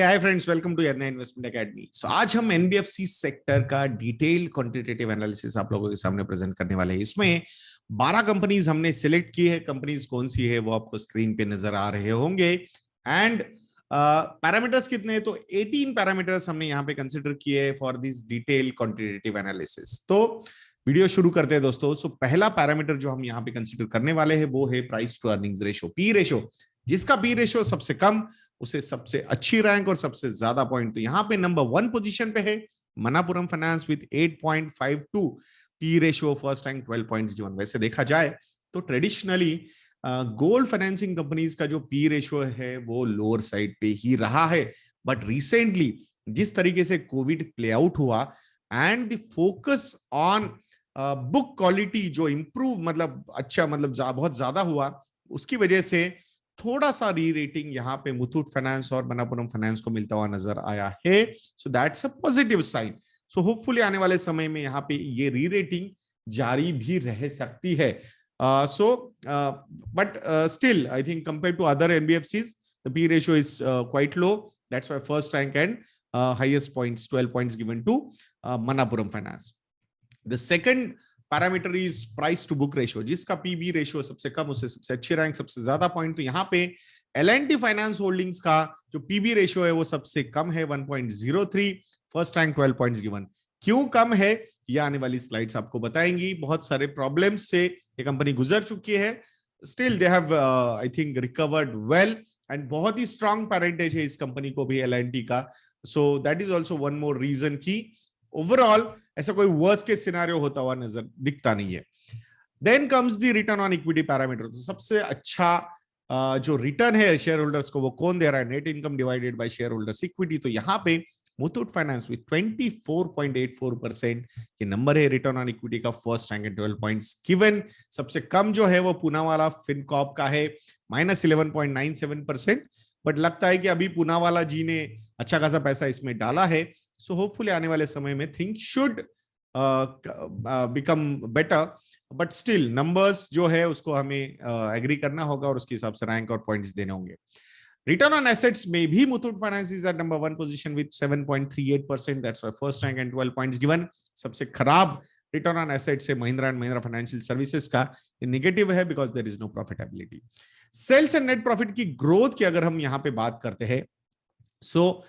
Hi friends, welcome to Yadnya investment academy. So आज हम NBFC sector का डिटेल क्वांटिटेटिव एनालिसिस आप लोगों के सामने प्रेजेंट करने वाले हैं। इसमें 12 कंपनीज हमने सिलेक्ट की है। कंपनीज कौन सी है वो आपको स्क्रीन पे नजर आ रहे होंगे। एंड पैरामीटर्स कितने हैं? तो 18 पैरामीटर्स हमने यहाँ पे कंसिडर किए for this detail quantitative analysis. तो वीडियो शुरू करते हैं दोस्तों। सो पहला पैरामीटर जो हम यहाँ पे कंसिडर करने वाले हैं वो है price to earnings ratio, P ratio. जिसका पी रेशो सबसे कम उसे सबसे अच्छी रैंक और सबसे ज्यादा पॉइंट। तो यहां पे नंबर 1 पोजीशन पे है Manappuram Finance with 8.52 P ratio, first rank 12 points given. वैसे देखा जाए तो ट्रेडिशनली गोल्ड फाइनेंसिंग कंपनीज का जो पी रेशियो है वो लोअर साइड पे ही रहा है, बट रिसेंटली जिस तरीके से कोविड प्ले आउट हुआ and the focus on book quality जो इंप्रूव मतलब अच्छा मतलब बहुत ज्यादा हुआ, उसकी वजह से थोड़ा सा री रेटिंग यहाँ पे मुथूट फाइनेंस और मनापुरम फाइनेंस को मिलता हुआ नजर आया है। So that's a positive sign. So hopefully आने वाले समय में यहाँ पे ये री रेटिंग जारी भी रह सकती है। But still I think compare to other NBFCs the P ratio is quite low. That's why first rank and highest points 12 points given to Manapuram Finance. The second parameter is price to book ratio, जिसका PB ratio सबसे कम उससे सबसे अच्छी rank, सबसे ज्यादा point. तो यहाँ पे एल&टी फाइनेंस होल्डिंग्स का जो पीबी रेशियो है वो सबसे कम है 1.03, फर्स्ट रैंक 12 पॉइंट्स गिवन। क्यों कम है ये आने वाली स्लाइड्स आपको बताएंगी। बहुत सारे प्रॉब्लम्स से ये कंपनी गुजर चुकी है, still they have I think recovered well and बहुत ही स्ट्रांग पैरेंटेज है इस कंपनी को भी एल&टी का। So that is also one more reason की ओवरऑल ऐसा कोई वर्स्ट केस सिनेरियो होता हुआ नजर दिखता नहीं है। Then comes the return on equity parameter. तो सबसे अच्छा जो रिटर्न है शेयर होल्डर्स को वो कौन दे रहा है? Net income divided by share holders equity. तो यहाँ पे मुथूट फाइनेंस विद 24.84% ये नंबर है रिटर्न ऑन इक्विटी का, फर्स्ट रैंक 12 पॉइंट्स गिवन। सबसे कम जो है वो पूनावाला फिनकॉर्प का है -11.97%, बट लगता है कि अभी पूनावाला जी ने अच्छा खासा पैसा इसमें डाला है। सो होपफुली आने वाले समय में things should become better, but still numbers जो है उसको हमें एग्री करना होगा और उसके हिसाब से रैंक और पॉइंट्स देने होंगे। रिटर्न ऑन एसेट्स में भी Muthoot finance is at number 1 position with 7.38%, that's why first rank and 12 points given. सबसे खराब रिटर्न ऑन एसेट्स से Mahindra and Mahindra Financial Services का नेगेटिव है because there is no profitability. Sales and net profit की growth की अगर हम यहाँ पे बात करते हैं, सो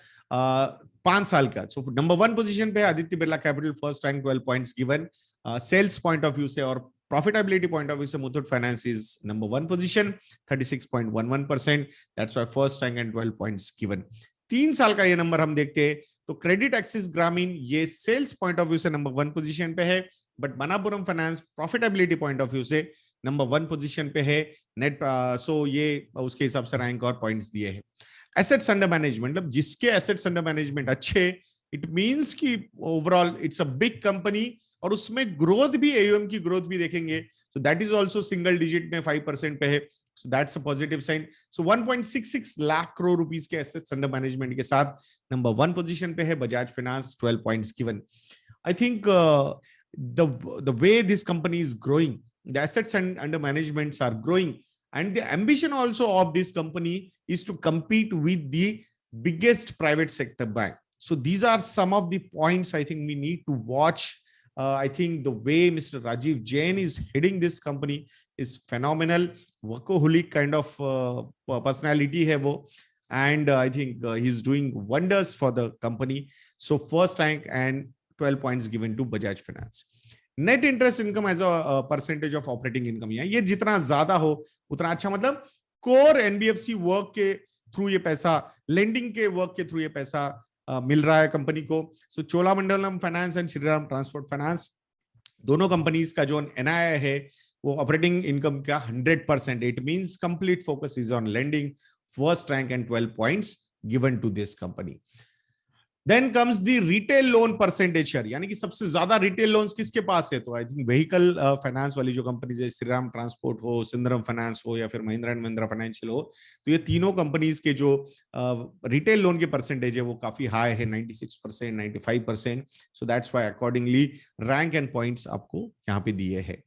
5 साल का, सो नंबर 1 पोजीशन पे Aditya Birla Capital, first rank 12 points given. Sales point of view से और प्रॉफिटेबिलिटी पॉइंट ऑफ व्यू से Muthoot finance is number 1 position 36.11%, that's why first rank and 12 points given. 3 साल का ये नंबर हम देखते हैं तो क्रेडिट एक्सिस ग्रामीण ये सेल्स पॉइंट ऑफ व्यू से नंबर 1 पोजीशन पे है, but Manappuram finance profitability point of view से नंबर 1 पोजीशन पे है। नेट सो ये उसके हिसाब से रैंक और पॉइंट्स दिए हैं। एसेट्स अंडर मैनेजमेंट, मतलब जिसके एसेट्स अंडर मैनेजमेंट अच्छे, इट मींस कि overall it's a big company और उसमें ग्रोथ भी, एयूएम की ग्रोथ भी देखेंगे। So that is also single digit में 5% पे है, so that's a positive sign. So 1.66 lakh crore rupees के एसेट्स अंडर मैनेजमेंट के साथ नंबर 1 पोजीशन पे है Bajaj Finance, 12 points given. I think the way this company is growing, the assets under management are growing, and the ambition also of this company is to compete with the biggest private sector bank. So these are some of the points I think we need to watch. I think the way Mr. Rajiv Jain is heading this company is phenomenal. Workaholic kind of personality hai wo, and I think he's doing wonders for the company. So first rank and 12 points given to Bajaj Finance. Net interest income as a percentage of operating income, ये जितना ज्यादा हो उतना अच्छा, मतलब core NBFC work के through ये पैसा, लेंडिंग के वर्क के थ्रू ये पैसा मिल रहा है कंपनी को। So Cholamandalam finance and Shriram transport finance दोनों कंपनीज का जो एनआईआई है वो ऑपरेटिंग इनकम का 100%, it means complete focus is on lending, first rank and 12 points given to this company. Then comes the retail loan percentage share, यानी कि सबसे ज्यादा रिटेल लोन्स किसके पास है? तो आई थिंक व्हीकल फाइनेंस वाली जो कंपनीज है, श्रीराम ट्रांसपोर्ट हो, सुंदरम फाइनेंस हो या फिर महिंद्रा एंड महिंद्रा फाइनेंशियल हो, तो ये तीनों कंपनीज के जो रिटेल लोन के परसेंटेज है वो काफी हाई है, 96%, 95%। So that's why accordingly rank and points आपको यहाँ पे दिए हैं।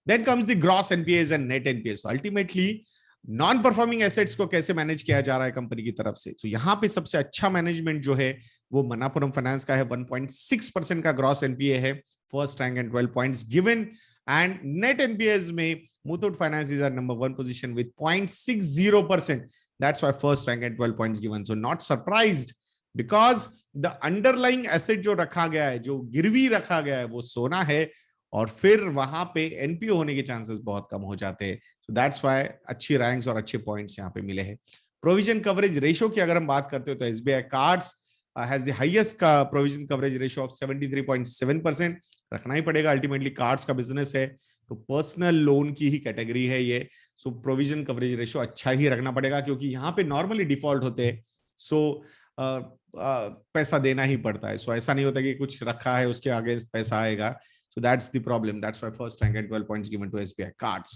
Then comes the gross NPAs and net NPAs. Ultimately non performing assets को कैसे मैनेज किया जा रहा है कंपनी की तरफ से, तो यहाँ पे सबसे अच्छा मैनेजमेंट जो है वो मनापुरम फाइनेंस का है। 1.6% का ग्रॉस एनपीए है, first rank and 12 points given. And net NPS में Muthoot finance is at number 1 position with 0.60%, that's why first rank and 12 points given. So not surprised, because the underlying asset जो रखा गया है, जो गिरवी रखा गया है, वो सोना है, और फिर वहां पे एनपीओ होने के चांसेस बहुत कम हो जाते हैं। सो दैट्स व्हाई अच्छी रैंक्स और अच्छे पॉइंट्स यहाँ पे मिले हैं। प्रोविजन कवरेज रेशियो की अगर हम बात करते हो तो SBI cards has the highest का प्रोविजन कवरेज रेशियो ऑफ 73.7%। रखना ही पड़ेगा, अल्टीमेटली कार्ड्स का बिजनेस है तो पर्सनल लोन की ही कैटेगरी है ये। सो प्रोविजन कवरेज रेशियो अच्छा ही रखना पड़ेगा, क्योंकि यहाँ पे नॉर्मली डिफॉल्ट होते हैं, सो पैसा देना ही पड़ता है। सो ऐसा नहीं होता कि कुछ रखा है उसके आगे पैसा आएगा। So that's the problem. That's why first rank at 12 points given to SBI Cards.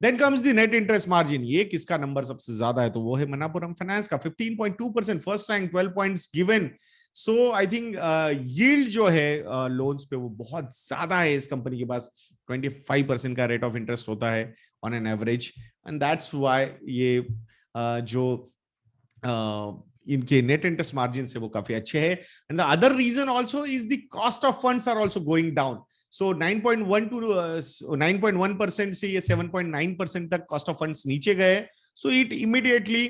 Then comes the net interest margin. ये किसका नंबर सबसे ज्यादा है, तो वो है मनापुरम फाइनेंस का 15.2%, first rank 12 points given. So I think yield जो है लोन्स पे वो बहुत ज्यादा है इस कंपनी के पास। 25% का रेट ऑफ इंटरेस्ट होता है on an average, and that's why ये जो इनके नेट इंटरेस्ट मार्जिन से वो काफी अच्छे हैं। And the other reason also is the cost of funds are also going down. So 9.1 to 9.1% से ये 7.9% तक कॉस्ट ऑफ फंड्स नीचे गए। So it immediately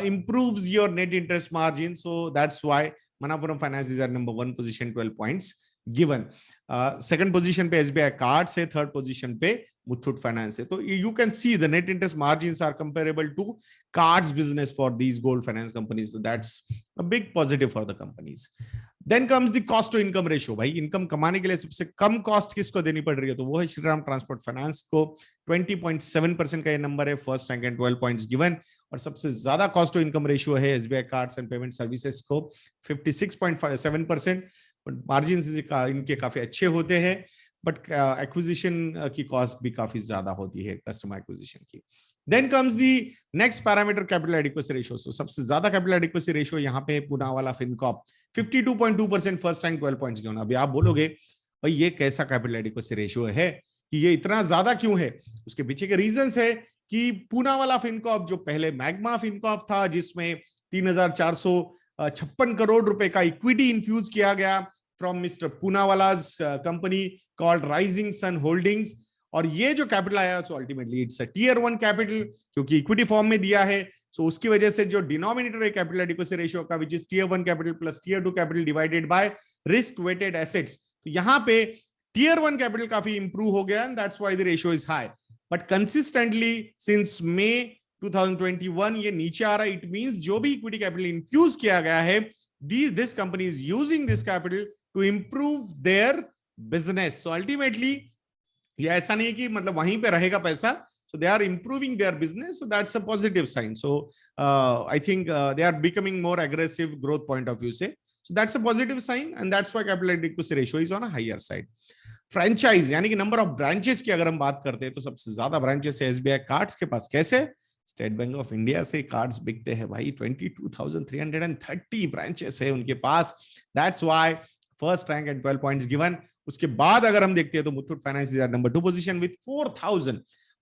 improves your net interest margin. So that's why Manappuram Finance is at number 1 position, 12 points given. Second position पे SBI Cards है, third position पे Muthoot Finance है। तो you can see the net interest margins are comparable to cards business for these gold finance companies. So that's a big positive for the companies. Then comes the cost to income ratio। भाई income कमाने के लिए सबसे कम cost किसको देनी पड़ रही है, तो वो है श्रीराम ट्रांसपोर्ट फाइनेंस को। 20.7% का ये नंबर है, first rank and 12 points given. और सबसे ज्यादा कॉस्ट टू इनकम रेशियो है SBI cards and payment services को, 56.7%। मार्जिन इनके काफी अच्छे होते हैं, बट एक्विजिशन की कॉस्ट भी काफी ज्यादा होती है, कस्टमर एक्विजिशन की। Then comes the next parameter, capital adequacy ratio. So सबसे ज्यादा capital adequacy ratio यहाँ पे है Poonawalla Fincorp, 52.2%, first rank 12 points given. अभी आप बोलोगे भाई ये कैसा capital adequacy ratio है कि ये इतना ज्यादा क्यों है, उसके पीछे के रीजंस है कि पूनावाला फिनकॉर्प जो पहले मैग्मा फिनकॉर्प था, जिसमें 3,456 करोड़ रुपए का इक्विटी इन्फ्यूज किया गया from mister Poonawalla's company called Rising Sun Holdings. और ये जो कैपिटल आया so ultimately it's a tier 1 capital, क्योंकि इक्विटी फॉर्म में दिया है। सो उसकी वजह से जो डिनोमिनेटर है कैपिटल एडिक्वेसी रेशियो का, which is tier 1 capital plus tier 2 capital divided by risk weighted assets, तो यहाँ पे टियर 1 कैपिटल काफी इंप्रूव हो गया, and that's why the ratio is high. But consistently since May 2021 ये नीचे आ रहा है। इट मींस जो भी इक्विटी कैपिटल इंफ्यूज किया गया है, this company is using this capital to improve their business. So ultimately ये ऐसा नहीं कि मतलब वहीं पे रहेगा पैसा, so they are improving their business, so that's a positive sign. So I think they are becoming more aggressive growth point of view से, so that's a positive sign, and that's why capital adequacy ratio is on a higher side. Franchise यानी कि number of branches की अगर हम बात करते हैं तो सबसे ज्यादा ब्रांचेस है एसबीआई कार्ड्स के पास। कैसे? स्टेट बैंक ऑफ इंडिया से कार्ड्स बिकते हैं भाई, 22,330 ब्रांचेस है उनके पास, that's why first rank at 12 points given. उसके बाद अगर हम देखते हैं तो Muthoot finance is at number 2 position with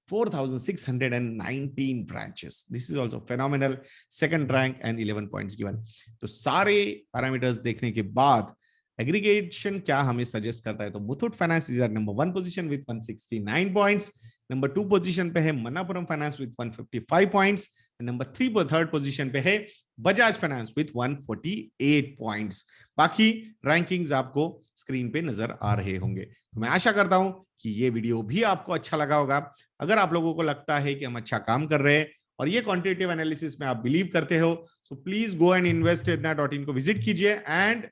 4,619 branches. This is also phenomenal. Second rank and 11 points given. तो सारे पैरामीटर्स देखने के बाद एग्रीगेशन क्या हमें सजेस्ट करता है, तो Muthoot finance is at number 1 position with 169 points. Number 2 position पे है Manappuram Finance with 155 points. Number 3 third position पे है बजाज फाइनेंस विद 148 पॉइंट्स। बाकी रैंकिंग्स आपको स्क्रीन पे नजर आ रहे होंगे। तो मैं आशा करता हूं कि ये वीडियो भी आपको अच्छा लगा होगा। अगर आप लोगों को लगता है कि हम अच्छा काम कर रहे हैं और ये क्वांटिटेटिव एनालिसिस में आप बिलीव करते हो, so please go and invest in को विजिट कीजिए। एंड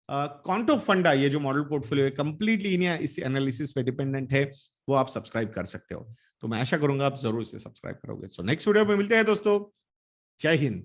क्वांटो फंडा ये जो मॉडल पोर्टफोलियो है कंप्लीटली इस एनालिसिस पे डिपेंडेंट है, वो आप सब्सक्राइब कर सकते हो। तो मैं आशा करूंगा आप जरूर से सब्सक्राइब करोगे। सो नेक्स्ट वीडियो में मिलते हैं दोस्तों। जय हिंद।